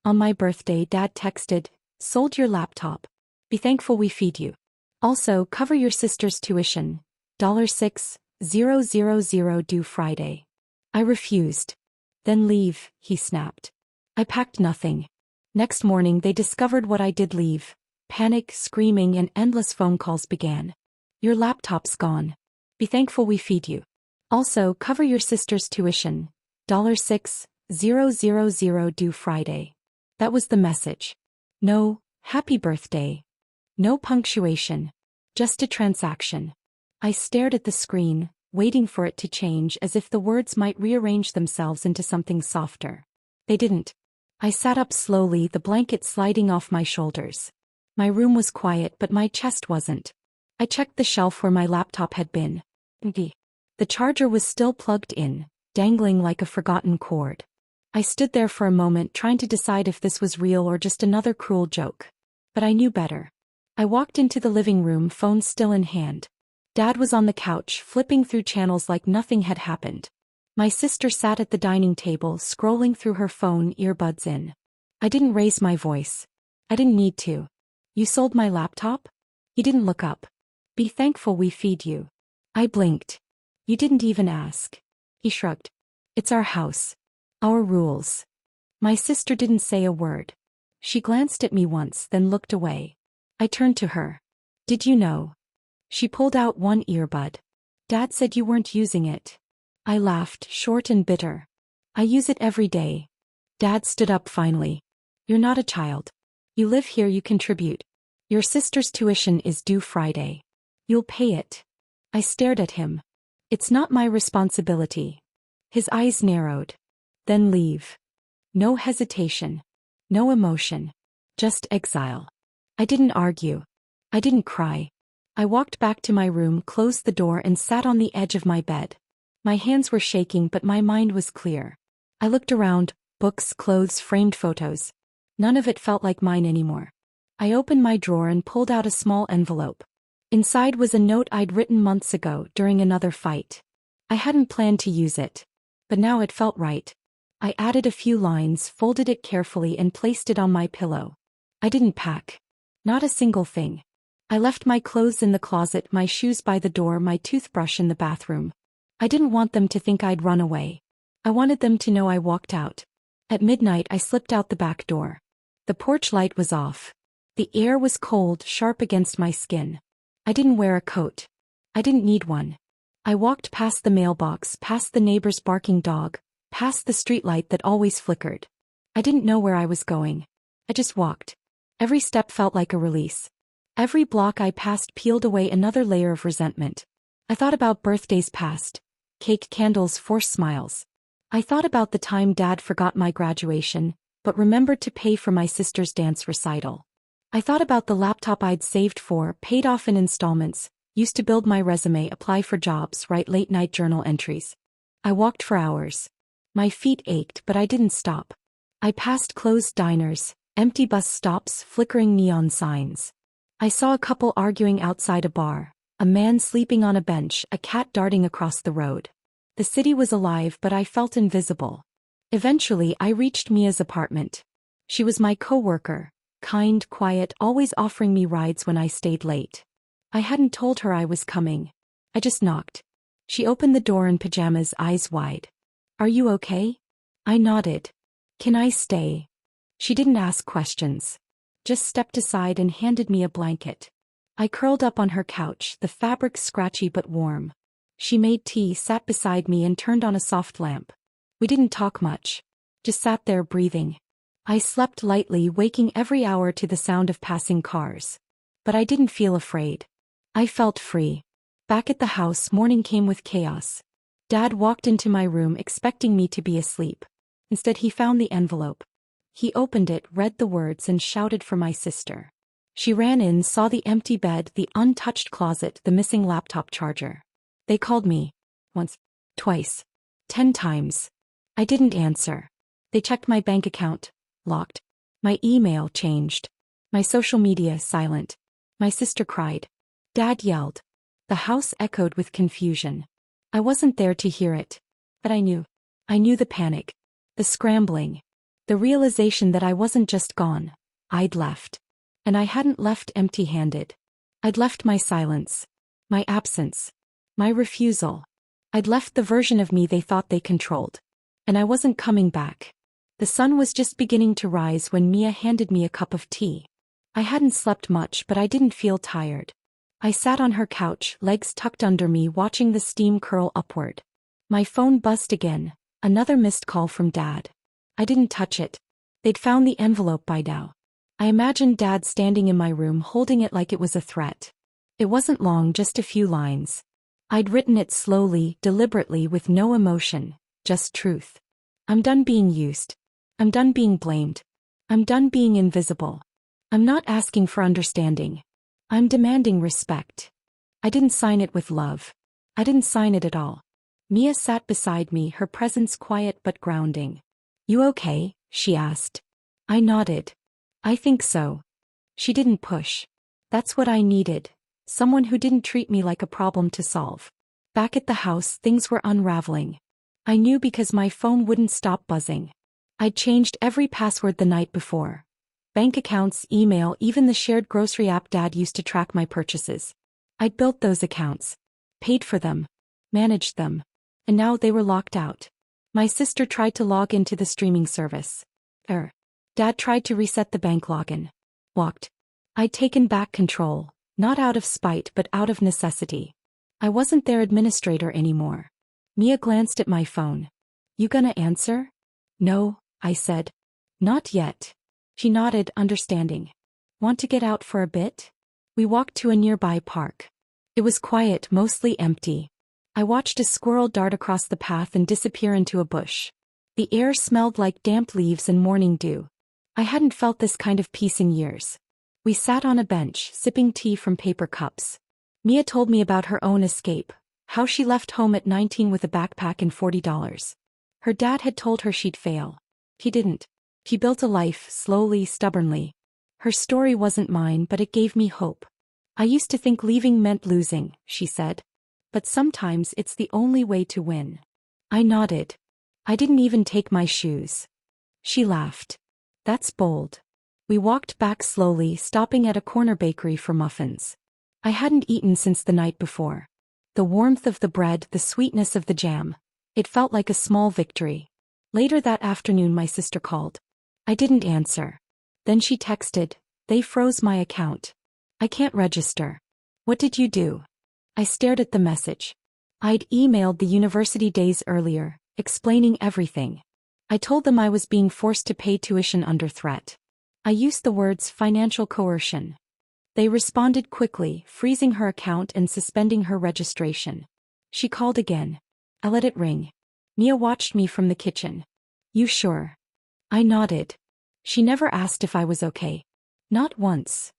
On my birthday, Dad texted, "Sold your laptop. Be thankful we feed you. Also, cover your sister's tuition. $6,000 due Friday." I refused. "Then leave," he snapped. I packed nothing. Next morning they discovered what I did leave. Panic, screaming, and endless phone calls began. "Your laptop's gone. Be thankful we feed you. Also, cover your sister's tuition. $6,000 due Friday." That was the message. No, happy birthday. No punctuation. Just a transaction. I stared at the screen, waiting for it to change as if the words might rearrange themselves into something softer. They didn't. I sat up slowly, the blanket sliding off my shoulders. My room was quiet, but my chest wasn't. I checked the shelf where my laptop had been. The charger was still plugged in, dangling like a forgotten cord. I stood there for a moment trying to decide if this was real or just another cruel joke. But I knew better. I walked into the living room, phone still in hand. Dad was on the couch, flipping through channels like nothing had happened. My sister sat at the dining table, scrolling through her phone, earbuds in. I didn't raise my voice. I didn't need to. "You sold my laptop?" He didn't look up. "Be thankful we feed you." I blinked. "You didn't even ask." He shrugged. "It's our house. Our rules." My sister didn't say a word. She glanced at me once, then looked away. I turned to her. "Did you know?" She pulled out one earbud. "Dad said you weren't using it." I laughed, short and bitter. "I use it every day." Dad stood up finally. "You're not a child. You live here, you contribute. Your sister's tuition is due Friday. You'll pay it." I stared at him. "It's not my responsibility." His eyes narrowed. "Then leave." No hesitation. No emotion. Just exile. I didn't argue. I didn't cry. I walked back to my room, closed the door, and sat on the edge of my bed. My hands were shaking, but my mind was clear. I looked around, books, clothes, framed photos. None of it felt like mine anymore. I opened my drawer and pulled out a small envelope. Inside was a note I'd written months ago during another fight. I hadn't planned to use it. But now it felt right. I added a few lines, folded it carefully, and placed it on my pillow. I didn't pack. Not a single thing. I left my clothes in the closet, my shoes by the door, my toothbrush in the bathroom. I didn't want them to think I'd run away. I wanted them to know I walked out. At midnight I slipped out the back door. The porch light was off. The air was cold, sharp against my skin. I didn't wear a coat. I didn't need one. I walked past the mailbox, past the neighbor's barking dog, past the streetlight that always flickered. I didn't know where I was going. I just walked. Every step felt like a release. Every block I passed peeled away another layer of resentment. I thought about birthdays past. Cake, candles, forced smiles. I thought about the time Dad forgot my graduation, but remembered to pay for my sister's dance recital. I thought about the laptop I'd saved for, paid off in installments, used to build my resume, apply for jobs, write late-night journal entries. I walked for hours. My feet ached, but I didn't stop. I passed closed diners, empty bus stops, flickering neon signs. I saw a couple arguing outside a bar, a man sleeping on a bench, a cat darting across the road. The city was alive, but I felt invisible. Eventually, I reached Mia's apartment. She was my coworker, kind, quiet, always offering me rides when I stayed late. I hadn't told her I was coming. I just knocked. She opened the door in pajamas, eyes wide. "Are you okay?" I nodded. "Can I stay?" She didn't ask questions. Just stepped aside and handed me a blanket. I curled up on her couch, the fabric scratchy but warm. She made tea, sat beside me, and turned on a soft lamp. We didn't talk much. Just sat there breathing. I slept lightly, waking every hour to the sound of passing cars. But I didn't feel afraid. I felt free. Back at the house, morning came with chaos. Dad walked into my room expecting me to be asleep. Instead, he found the envelope. He opened it, read the words, and shouted for my sister. She ran in, saw the empty bed, the untouched closet, the missing laptop charger. They called me. Once. Twice. 10 times. I didn't answer. They checked my bank account. Locked. My email changed. My social media silent. My sister cried. Dad yelled. The house echoed with confusion. I wasn't there to hear it. But I knew. I knew the panic. The scrambling. The realization that I wasn't just gone. I'd left. And I hadn't left empty-handed. I'd left my silence. My absence. My refusal. I'd left the version of me they thought they controlled. And I wasn't coming back. The sun was just beginning to rise when Mia handed me a cup of tea. I hadn't slept much, but I didn't feel tired. I sat on her couch, legs tucked under me, watching the steam curl upward. My phone buzzed again, another missed call from Dad. I didn't touch it. They'd found the envelope by now. I imagined Dad standing in my room holding it like it was a threat. It wasn't long, just a few lines. I'd written it slowly, deliberately, with no emotion, just truth. I'm done being used. I'm done being blamed. I'm done being invisible. I'm not asking for understanding. I'm demanding respect. I didn't sign it with love. I didn't sign it at all. Mia sat beside me, her presence quiet but grounding. "You okay?" she asked. I nodded. "I think so." She didn't push. That's what I needed. Someone who didn't treat me like a problem to solve. Back at the house, things were unraveling. I knew because my phone wouldn't stop buzzing. I'd changed every password the night before. Bank accounts, email, even the shared grocery app Dad used to track my purchases. I'd built those accounts. Paid for them. Managed them. And now they were locked out. My sister tried to log into the streaming service. Dad tried to reset the bank login. Walked. I'd taken back control, not out of spite but out of necessity. I wasn't their administrator anymore. Mia glanced at my phone. "You gonna answer?" "No," I said. "Not yet." She nodded, understanding. "Want to get out for a bit?" We walked to a nearby park. It was quiet, mostly empty. I watched a squirrel dart across the path and disappear into a bush. The air smelled like damp leaves and morning dew. I hadn't felt this kind of peace in years. We sat on a bench, sipping tea from paper cups. Mia told me about her own escape, how she left home at 19 with a backpack and $40. Her dad had told her she'd fail. He didn't. He built a life, slowly, stubbornly. Her story wasn't mine, but it gave me hope. "I used to think leaving meant losing," she said. "But sometimes it's the only way to win." I nodded. "I didn't even take my shoes." She laughed. "That's bold." We walked back slowly, stopping at a corner bakery for muffins. I hadn't eaten since the night before. The warmth of the bread, the sweetness of the jam. It felt like a small victory. Later that afternoon my sister called. I didn't answer. Then she texted, "They froze my account. I can't register." "What did you do?" I stared at the message. I'd emailed the university days earlier, explaining everything. I told them I was being forced to pay tuition under threat. I used the words financial coercion. They responded quickly, freezing her account and suspending her registration. She called again. I let it ring. Mia watched me from the kitchen. "You sure?" I nodded. She never asked if I was okay. Not once.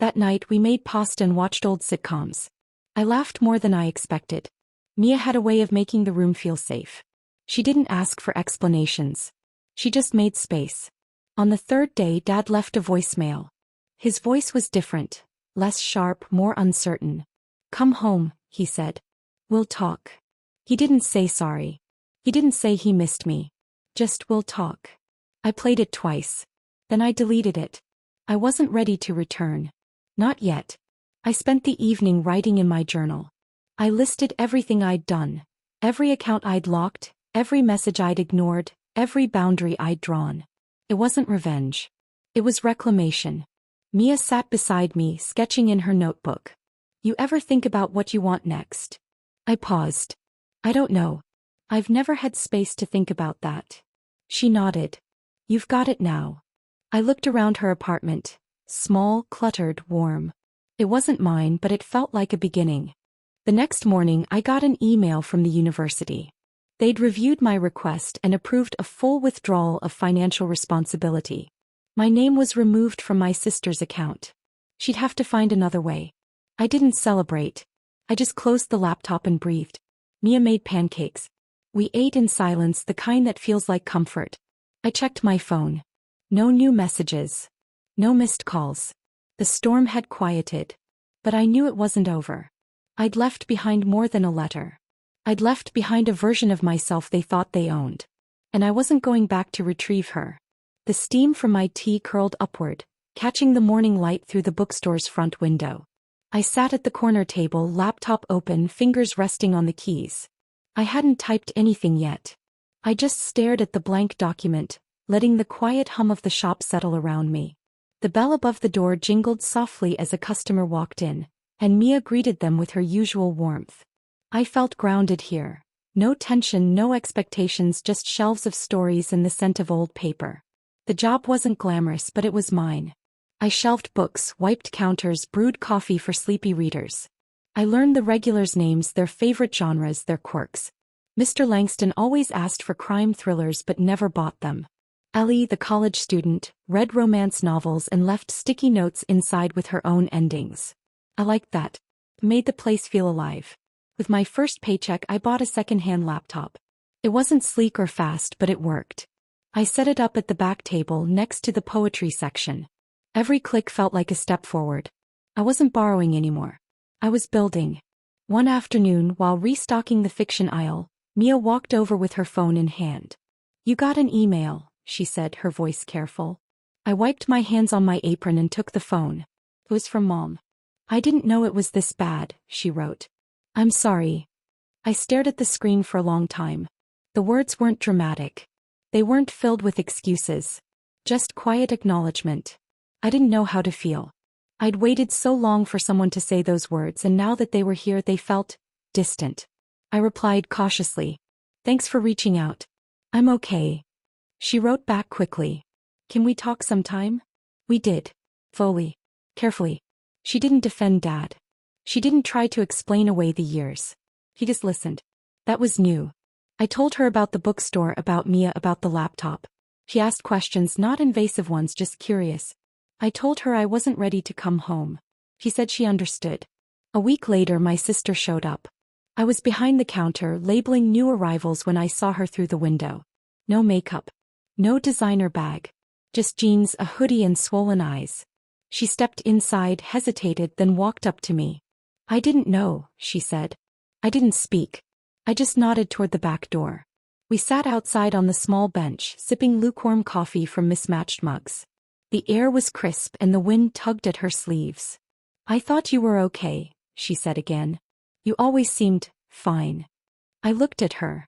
That night we made pasta and watched old sitcoms. I laughed more than I expected. Mia had a way of making the room feel safe. She didn't ask for explanations. She just made space. On the third day, Dad left a voicemail. His voice was different, less sharp, more uncertain. "Come home," he said. "We'll talk." He didn't say sorry. He didn't say he missed me. Just, "We'll talk." I played it twice. Then I deleted it. I wasn't ready to return. Not yet. I spent the evening writing in my journal. I listed everything I'd done. Every account I'd locked, every message I'd ignored, every boundary I'd drawn. It wasn't revenge. It was reclamation. Mia sat beside me, sketching in her notebook. "You ever think about what you want next?" I paused. "I don't know. I've never had space to think about that." She nodded. "You've got it now." I looked around her apartment. Small, cluttered, warm. It wasn't mine, but it felt like a beginning. The next morning I got an email from the university. They'd reviewed my request and approved a full withdrawal of financial responsibility. My name was removed from my sister's account. She'd have to find another way. I didn't celebrate. I just closed the laptop and breathed. Mia made pancakes. We ate in silence, the kind that feels like comfort. I checked my phone. No new messages. No missed calls. The storm had quieted. But I knew it wasn't over. I'd left behind more than a letter. I'd left behind a version of myself they thought they owned. And I wasn't going back to retrieve her. The steam from my tea curled upward, catching the morning light through the bookstore's front window. I sat at the corner table, laptop open, fingers resting on the keys. I hadn't typed anything yet. I just stared at the blank document, letting the quiet hum of the shop settle around me. The bell above the door jingled softly as a customer walked in, and Mia greeted them with her usual warmth. I felt grounded here. No tension, no expectations, just shelves of stories and the scent of old paper. The job wasn't glamorous, but it was mine. I shelved books, wiped counters, brewed coffee for sleepy readers. I learned the regulars' names, their favorite genres, their quirks. Mr. Langston always asked for crime thrillers but never bought them. Ellie, the college student, read romance novels and left sticky notes inside with her own endings. I liked that. It made the place feel alive. With my first paycheck, I bought a second-hand laptop. It wasn't sleek or fast, but it worked. I set it up at the back table next to the poetry section. Every click felt like a step forward. I wasn't borrowing anymore. I was building. One afternoon, while restocking the fiction aisle, Mia walked over with her phone in hand. "You got an email," she said, her voice careful. I wiped my hands on my apron and took the phone. It was from Mom. "I didn't know it was this bad," she wrote. "I'm sorry." I stared at the screen for a long time. The words weren't dramatic. They weren't filled with excuses. Just quiet acknowledgement. I didn't know how to feel. I'd waited so long for someone to say those words, and now that they were here, they felt distant. I replied cautiously. "Thanks for reaching out. I'm okay." She wrote back quickly. "Can we talk sometime?" We did. Slowly. Carefully. She didn't defend Dad. She didn't try to explain away the years. He just listened. That was new. I told her about the bookstore, about Mia, about the laptop. She asked questions, not invasive ones, just curious. I told her I wasn't ready to come home. She said she understood. A week later, my sister showed up. I was behind the counter, labeling new arrivals when I saw her through the window. No makeup. No designer bag. Just jeans, a hoodie, and swollen eyes. She stepped inside, hesitated, then walked up to me. "I didn't know," she said. I didn't speak. I just nodded toward the back door. We sat outside on the small bench, sipping lukewarm coffee from mismatched mugs. The air was crisp and the wind tugged at her sleeves. "I thought you were okay," she said again. "You always seemed fine." I looked at her.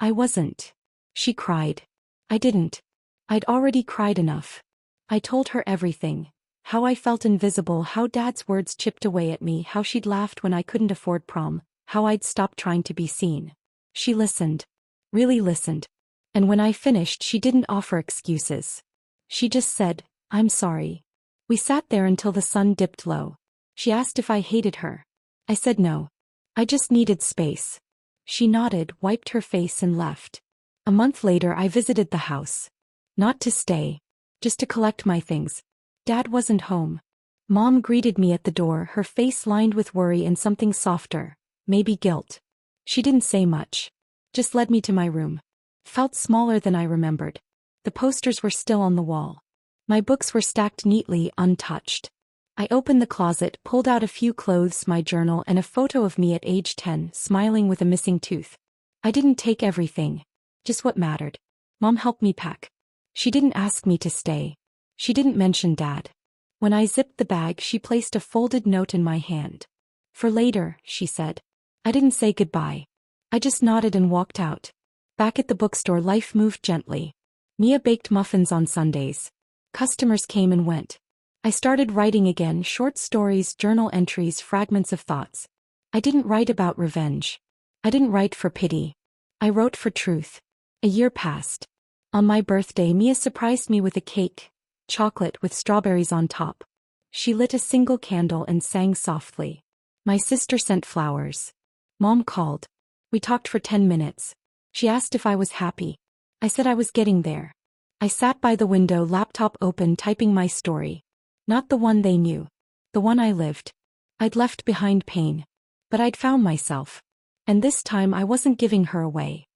I wasn't. She cried. I didn't. I'd already cried enough. I told her everything. How I felt invisible, how Dad's words chipped away at me, how she'd laughed when I couldn't afford prom, how I'd stopped trying to be seen. She listened. Really listened. And when I finished, she didn't offer excuses. She just said, "I'm sorry." We sat there until the sun dipped low. She asked if I hated her. I said no. I just needed space. She nodded, wiped her face, and left. A month later, I visited the house. Not to stay. Just to collect my things. Dad wasn't home. Mom greeted me at the door, her face lined with worry and something softer, maybe guilt. She didn't say much. Just led me to my room. Felt smaller than I remembered. The posters were still on the wall. My books were stacked neatly, untouched. I opened the closet, pulled out a few clothes, my journal, and a photo of me at age 10, smiling with a missing tooth. I didn't take everything. Just what mattered. Mom helped me pack. She didn't ask me to stay. She didn't mention Dad. When I zipped the bag, she placed a folded note in my hand. "For later," she said. I didn't say goodbye. I just nodded and walked out. Back at the bookstore, life moved gently. Mia baked muffins on Sundays. Customers came and went. I started writing again, short stories, journal entries, fragments of thoughts. I didn't write about revenge. I didn't write for pity. I wrote for truth. A year passed. On my birthday, Mia surprised me with a cake, chocolate with strawberries on top. She lit a single candle and sang softly. My sister sent flowers. Mom called. We talked for 10 minutes. She asked if I was happy. I said I was getting there. I sat by the window, laptop open, typing my story. Not the one they knew. The one I lived. I'd left behind pain. But I'd found myself. And this time I wasn't giving her away.